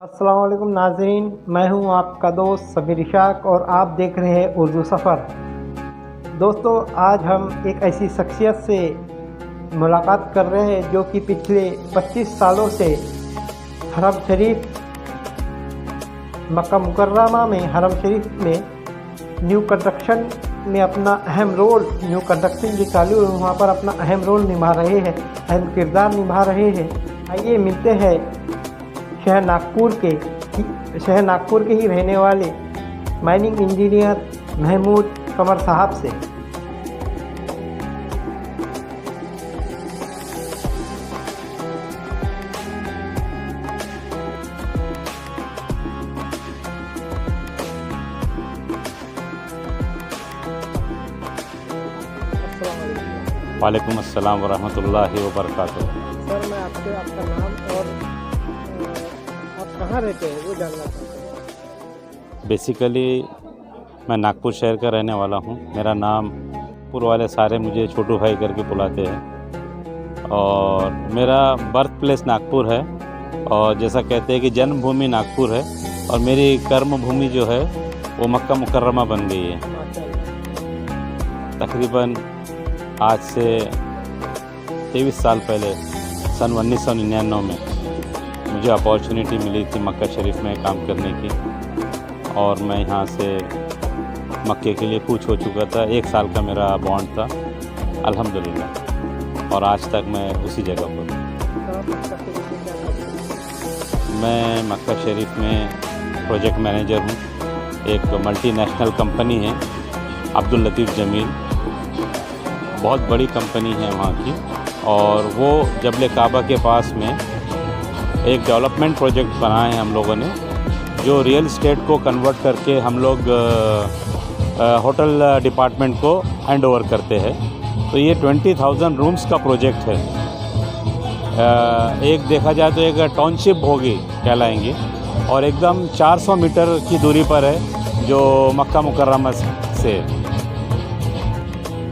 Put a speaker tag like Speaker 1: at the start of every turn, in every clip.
Speaker 1: अस्सलाम वालेकुम नाज़रीन, मैं हूं आपका दोस्त समीर इशाक और आप देख रहे हैं उर्दू सफ़र। दोस्तों, आज हम एक ऐसी शख्सियत से मुलाकात कर रहे हैं जो कि पिछले 25 सालों से हरम शरीफ मक्का मुकर्रमा में हरम शरीफ में न्यू कंस्ट्रक्शन में अपना अहम रोल, न्यू कंस्ट्रक्शन जो चालू है वहाँ पर अपना अहम रोल निभा रहे हैं, अहम किरदार निभा रहे हैं। आइए मिलते हैं शहर नागपुर के ही रहने वाले माइनिंग इंजीनियर महमूद कमर साहब से।
Speaker 2: वालेकुम अस्सलाम वरहमतुल्लाहि वबरकातुहू।
Speaker 1: सर, मैं आपसे आपका नाम और आप कहाँ रहते हैं वो जानना चाहता हूँ।
Speaker 2: बेसिकली मैं नागपुर शहर का रहने वाला हूँ। मेरा नाम नागपुर वाले सारे मुझे छोटू भाई करके बुलाते हैं और मेरा बर्थ प्लेस नागपुर है और जैसा कहते हैं कि जन्मभूमि नागपुर है और मेरी कर्म भूमि जो है वो मक्का मुकर्रमा बन गई है। तकरीबन आज से 23 साल पहले सन 1999 में मुझे अपॉर्चुनिटी मिली थी मक्का शरीफ में काम करने की और मैं यहाँ से मक्के के लिए कूच हो चुका था। 1 साल का मेरा बॉन्ड था अल्हम्दुलिल्लाह और आज तक मैं उसी जगह पर मैं मक्का शरीफ में प्रोजेक्ट मैनेजर हूँ। एक मल्टीनेशनल कंपनी है अब्दुल लतीफ़ जमील, बहुत बड़ी कंपनी है वहाँ की, और वो जबल काबा के पास में एक डेवलपमेंट प्रोजेक्ट बनाए हैं हम लोगों ने, जो रियल एस्टेट को कन्वर्ट करके हम लोग होटल डिपार्टमेंट को हैंड ओवर करते हैं। तो ये 20,000 रूम्स का प्रोजेक्ट है। एक देखा जाए तो एक टाउनशिप होगी कहलाएंगी और एकदम 400 मीटर की दूरी पर है जो मक्का मुकर्रमा से।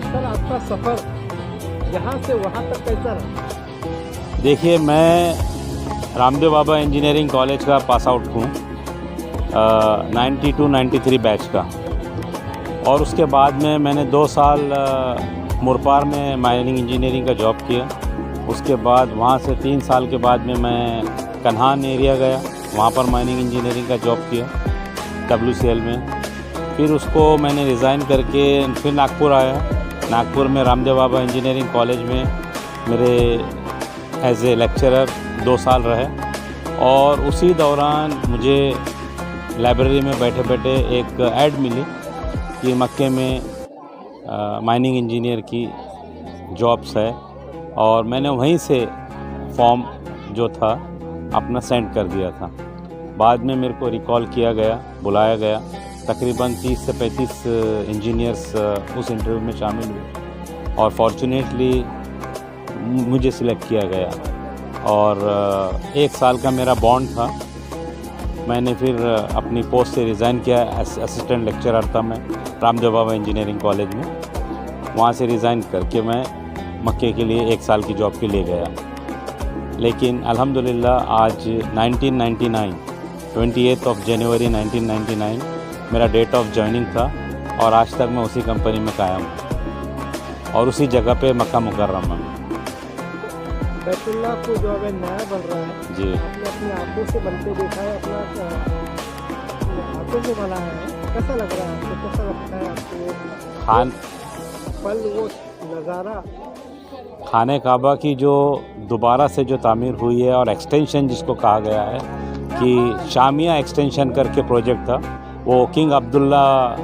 Speaker 1: सर, आपका सफ़र यहाँ से वहाँ तक कैसा रहा?
Speaker 2: देखिए, मैं रामदेव बाबा इंजीनियरिंग कॉलेज का पास आउट हूँ 92-93 बैच का, और उसके बाद में मैंने 2 साल मुरपार में माइनिंग इंजीनियरिंग का जॉब किया। उसके बाद वहाँ से 3 साल के बाद में मैं कन्हान एरिया गया, वहाँ पर माइनिंग इंजीनियरिंग का जॉब किया WCL में। फिर उसको मैंने रिज़ाइन करके फिर नागपुर आया। नागपुर में रामदेव बाबा इंजीनियरिंग कॉलेज में मेरे एज ए लेक्चरर 2 साल रहे और उसी दौरान मुझे लाइब्रेरी में बैठे बैठे एक ऐड मिली कि मक्के में माइनिंग इंजीनियर की जॉब्स है, और मैंने वहीं से फॉर्म जो था अपना सेंड कर दिया था। बाद में मेरे को रिकॉल किया गया, बुलाया गया। तकरीबन 30 से 35 इंजीनियर्स उस इंटरव्यू में शामिल हुए और फॉर्चुनेटली मुझे सिलेक्ट किया गया और 1 साल का मेरा बॉन्ड था। मैंने फिर अपनी पोस्ट से रिज़ाइन किया। असिस्टेंट लेक्चरर था मैं रामदेव बाबा इंजीनियरिंग कॉलेज में। वहाँ से रिज़ाइन करके मैं मक्के के लिए 1 साल की जॉब के लिए गया। लेकिन अल्हम्दुलिल्लाह आज 28 जनवरी 1999 मेरा डेट ऑफ जॉइनिंग था और आज तक मैं उसी कंपनी में कायम हूँ और उसी जगह पे मक्का मुकर्रमा में।
Speaker 1: बैतुल्लाह को जो अगर नया बन रहा है
Speaker 2: जी,
Speaker 1: आपने अपनी आंखों से बनते देखा है, अपने हाथों से बनाया है, कैसा लग रहा है आपको? कैसा लगता है आपको पल, वो नज़ारा?
Speaker 2: खाने काबा की जो दोबारा से जो तामीर हुई है और एक्सटेंशन जिसको कहा गया है कि शामिया एक्सटेंशन करके प्रोजेक्ट था, वो किंग अब्दुल्ला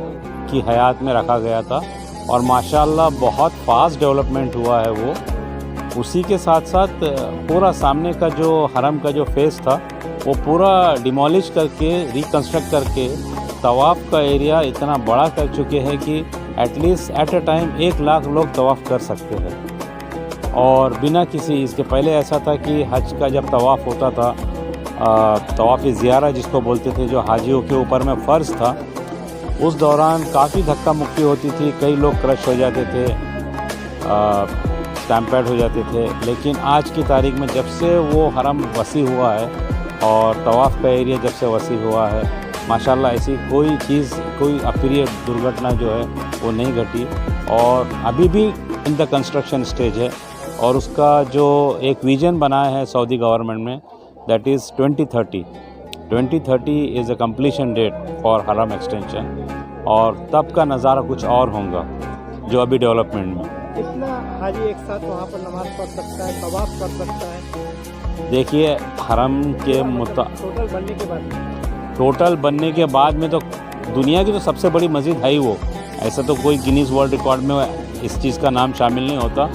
Speaker 2: की हयात में रखा गया था और माशाल्लाह बहुत फास्ट डेवलपमेंट हुआ है वो। उसी के साथ साथ पूरा सामने का जो हरम का जो फेस था वो पूरा डिमोलिश करके रिकंस्ट्रक्ट करके तवाफ़ का एरिया इतना बड़ा कर चुके हैं कि at least at a time 1 lakh लोग तवाफ़ कर सकते हैं। और बिना किसी, इसके पहले ऐसा था कि हज का जब तवाफ़ होता था, तवाफ़ ज़ियारा जिसको बोलते थे, जो हाजियों के ऊपर में फ़र्ज़ था, उस दौरान काफ़ी धक्का मुक्की होती थी। कई लोग क्रश हो जाते थे, स्टैम्पेड हो जाते थे। लेकिन आज की तारीख में जब से वो हरम वसी हुआ है और तवाफ़ का एरिया जब से वसी हुआ है माशाल्लाह ऐसी कोई चीज़, कोई अप्रिय दुर्घटना जो है वो नहीं घटी। और अभी भी इन द कंस्ट्रक्शन स्टेज है और उसका जो एक विज़न बनाया है सऊदी गवर्नमेंट में, that is 2030 is a completion date for हरम एक्सटेंशन। और तब का नज़ारा कुछ और होगा जो अभी डेवलपमेंट में।
Speaker 1: कितना हाजी एक साथ वहाँ पर नमाज़ पढ़ सकता है, तवाफ़ कर सकता है?
Speaker 2: देखिए हरम के टोटल बनने के बाद में तो दुनिया की तो सबसे बड़ी मस्जिद है ही वो। ऐसा तो कोई गिनीज़ वर्ल्ड रिकॉर्ड में इस चीज़ का नाम शामिल नहीं होता,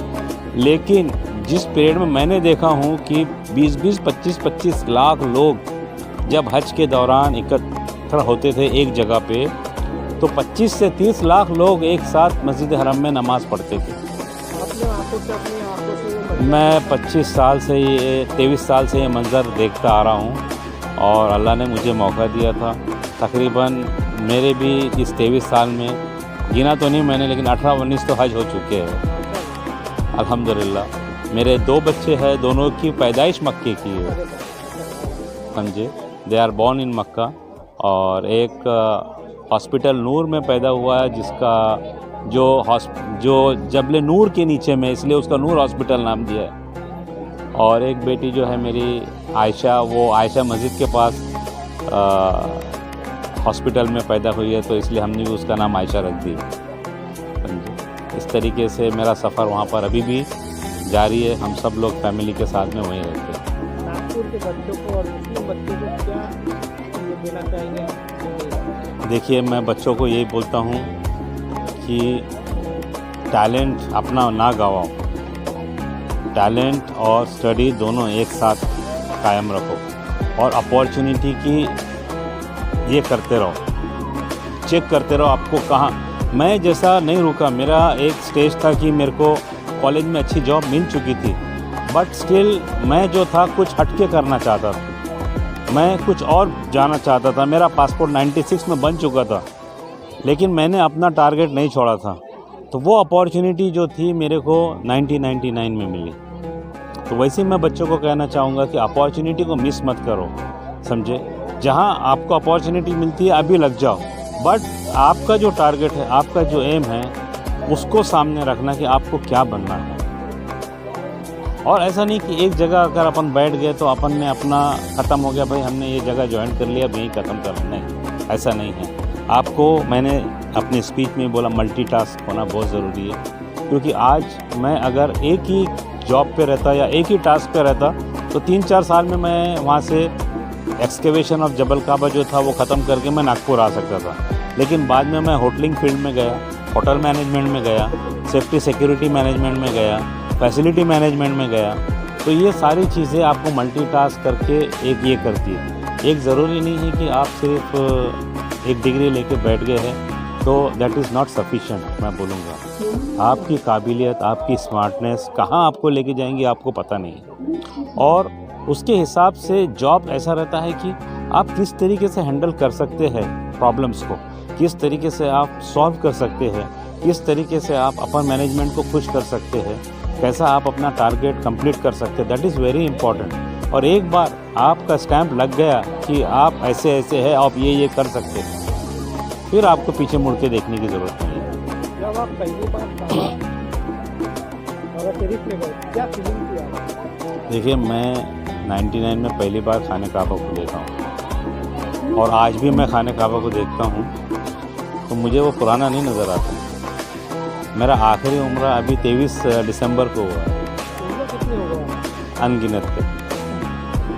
Speaker 2: लेकिन जिस पीरियड में मैंने देखा हूँ कि 20-20, 25-25 लाख लोग जब हज के दौरान एकत्र होते थे एक जगह पे, तो 25 से 30 लाख लोग एक साथ मस्जिद हरम में नमाज़ पढ़ते थे। मैं 23 साल से ये मंज़र देखता आ रहा हूँ और अल्लाह ने मुझे मौका दिया था। तकरीबन मेरे भी इस 23 साल में गिना तो नहीं मैंने, लेकिन 18-19 तो हज हो चुके हैं अल्हम्दुलिल्लाह। मेरे 2 बच्चे हैं, दोनों की पैदाइश मक्के की है, समझे, दे आर बॉर्न इन मक्का। और एक हॉस्पिटल नूर में पैदा हुआ है जिसका जो जबले नूर के नीचे में, इसलिए उसका नूर हॉस्पिटल नाम दिया है। और एक बेटी जो है मेरी आयशा, वो आयशा मस्जिद के पास हॉस्पिटल में पैदा हुई है, तो इसलिए हमने भी उसका नाम आयशा रख दी। इस तरीके से मेरा सफ़र वहाँ पर अभी भी जारी है। हम सब लोग फैमिली के साथ में वहीं रहते हैं।
Speaker 1: नागपुर के बच्चों को और मुस्लिम बच्चों को क्या देना चाहेंगे?
Speaker 2: देखिए मैं बच्चों को यही बोलता हूँ कि टैलेंट अपना ना गवाओ, टैलेंट और स्टडी दोनों एक साथ कायम रखो और अपॉर्चुनिटी की ये करते रहो, चेक करते रहो आपको कहाँ। मैं जैसा नहीं रुका, मेरा एक स्टेज था कि मेरे को कॉलेज में अच्छी जॉब मिल चुकी थी, बट स्टिल मैं जो था कुछ हटके करना चाहता था, मैं कुछ और जाना चाहता था। मेरा पासपोर्ट 96 में बन चुका था, लेकिन मैंने अपना टारगेट नहीं छोड़ा था। तो वो अपॉर्चुनिटी जो थी मेरे को 1999 में मिली। तो वैसे मैं बच्चों को कहना चाहूँगा कि अपॉर्चुनिटी को मिस मत करो, समझे। जहाँ आपको अपॉर्चुनिटी मिलती है अभी लग जाओ, बट आपका जो टारगेट है, आपका जो एम है, उसको सामने रखना कि आपको क्या बनना है। और ऐसा नहीं कि एक जगह अगर अपन बैठ गए तो अपन ने अपना ख़त्म हो गया, भाई हमने ये जगह ज्वाइन कर लिया, यहीं ख़त्म कर, नहीं, ऐसा नहीं है। आपको, मैंने अपनी स्पीच में बोला, मल्टीटास्क होना बहुत ज़रूरी है। क्योंकि आज मैं अगर एक ही जॉब पे रहता या एक ही टास्क पे रहता तो 3-4 साल में मैं वहाँ से एक्सकेवेशन ऑफ जबल काबा जो था वो ख़त्म करके मैं नागपुर आ सकता था। लेकिन बाद में मैं होटलिंग फील्ड में गया, होटल मैनेजमेंट में गया, सेफ्टी सिक्योरिटी मैनेजमेंट में गया, फैसिलिटी मैनेजमेंट में गया। तो ये सारी चीज़ें आपको मल्टीटास्क करके एक ये करती है। एक ज़रूरी नहीं है कि आप सिर्फ एक डिग्री लेके बैठ गए हैं, तो दैट इज़ नॉट सफिशेंट। मैं बोलूँगा आपकी काबिलियत, आपकी स्मार्टनेस कहाँ आपको लेके जाएंगी आपको पता नहीं। और उसके हिसाब से जॉब ऐसा रहता है कि आप किस तरीके से हैंडल कर सकते हैं प्रॉब्लम्स को, किस तरीके से आप सॉल्व कर सकते हैं, किस तरीके से आप अपन मैनेजमेंट को खुश कर सकते हैं, कैसा आप अपना टारगेट कंप्लीट कर सकते हैं, दैट इज़ वेरी इंपॉर्टेंट। और एक बार आपका स्टैंप लग गया कि आप ऐसे ऐसे है, आप ये कर सकते हैं, फिर आपको पीछे मुड़ के देखने की ज़रूरत नहीं है।
Speaker 1: जब आप पहली बार शरीफ में गए, क्या फीलिंग थी आपको?
Speaker 2: देखिए मैं 99 में पहली बार खाने काबा को देखा हूँ और आज भी मैं खाने काबा को देखता हूँ तो मुझे वो पुराना नहीं नज़र आता। मेरा आखिरी उम्र अभी 23 दिसंबर को हुआ है। अनगिनत है,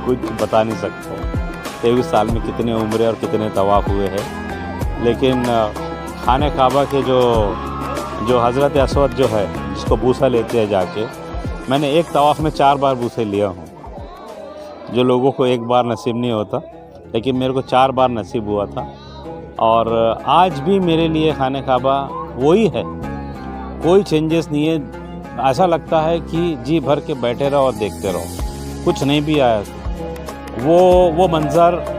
Speaker 2: कुछ बता नहीं सकता 23 साल में कितने उम्र और कितने तवाफ़ हुए हैं। लेकिन खाने काबा के जो हज़रत अस्वद जो है, जिसको बूसा लेते हैं जाके, मैंने एक तवाफ़ में 4 बार बूसे लिया हूँ, जो लोगों को एक बार नसीब नहीं होता, लेकिन मेरे को 4 बार नसीब हुआ था। और आज भी मेरे लिए खाने काबा वही है, कोई चेंजेस नहीं है। ऐसा लगता है कि जी भर के बैठे रहो और देखते रहो, कुछ नहीं भी आया। वो मंज़र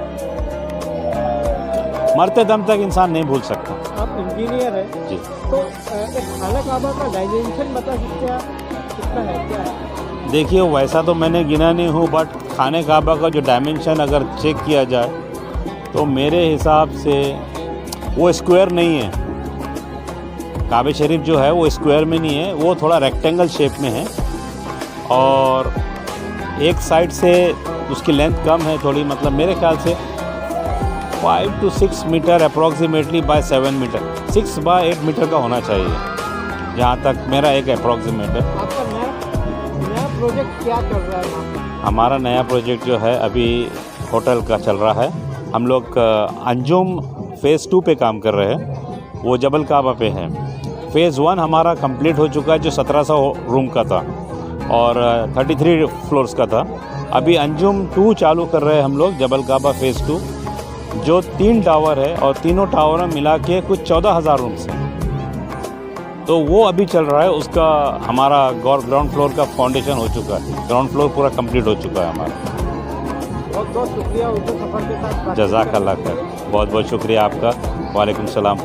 Speaker 2: मरते दम तक इंसान नहीं भूल सकता।
Speaker 1: आप इंजीनियर हैं
Speaker 2: जी,
Speaker 1: तो एक खाना काबा का डायमेंशन बता सकते हैं आप कितना है, क्या है?
Speaker 2: देखिए वैसा तो मैंने गिना नहीं हूँ, बट खाने काबा का जो डायमेंशन अगर चेक किया जाए तो मेरे हिसाब से वो स्क्वायर नहीं है। काबा शरीफ जो है वो स्क्वायर में नहीं है, वो थोड़ा रेक्टेंगल शेप में है और एक साइड से उसकी लेंथ कम है थोड़ी, मतलब मेरे ख्याल से 5 to 6 metre approximately by 7 metre, 6 by 8 metre का होना चाहिए, जहाँ तक मेरा एक अप्रॉक्सीमेट है।
Speaker 1: आपका नया प्रोजेक्ट क्या चल रहा है वहाँ?
Speaker 2: हमारा नया प्रोजेक्ट जो है अभी होटल का चल रहा है। हम लोग अंजुम फ़ेज़ 2 पे काम कर रहे हैं, वो जबल काबा पे है। फ़ेज़ 1 हमारा कंप्लीट हो चुका है जो 1700 रूम का था और 33 फ्लोर्स का था। अभी अंजुम 2 चालू कर रहे हैं हम लोग, जबल काबा फ़ेज़ 2, जो 3 टावर है और तीनों टावर में मिला के कुछ 14,000 रूम्स हैं। तो वो अभी चल रहा है, उसका हमारा ग्राउंड फ्लोर का फाउंडेशन हो चुका है, ग्राउंड फ्लोर पूरा कंप्लीट हो चुका है हमारा।
Speaker 1: बहुत बहुत शुक्रिया उर्दू सफ़र के साथ।
Speaker 2: जज़ाकल्लाह खैर, बहुत बहुत शुक्रिया आपका। वालेकुम सलाम।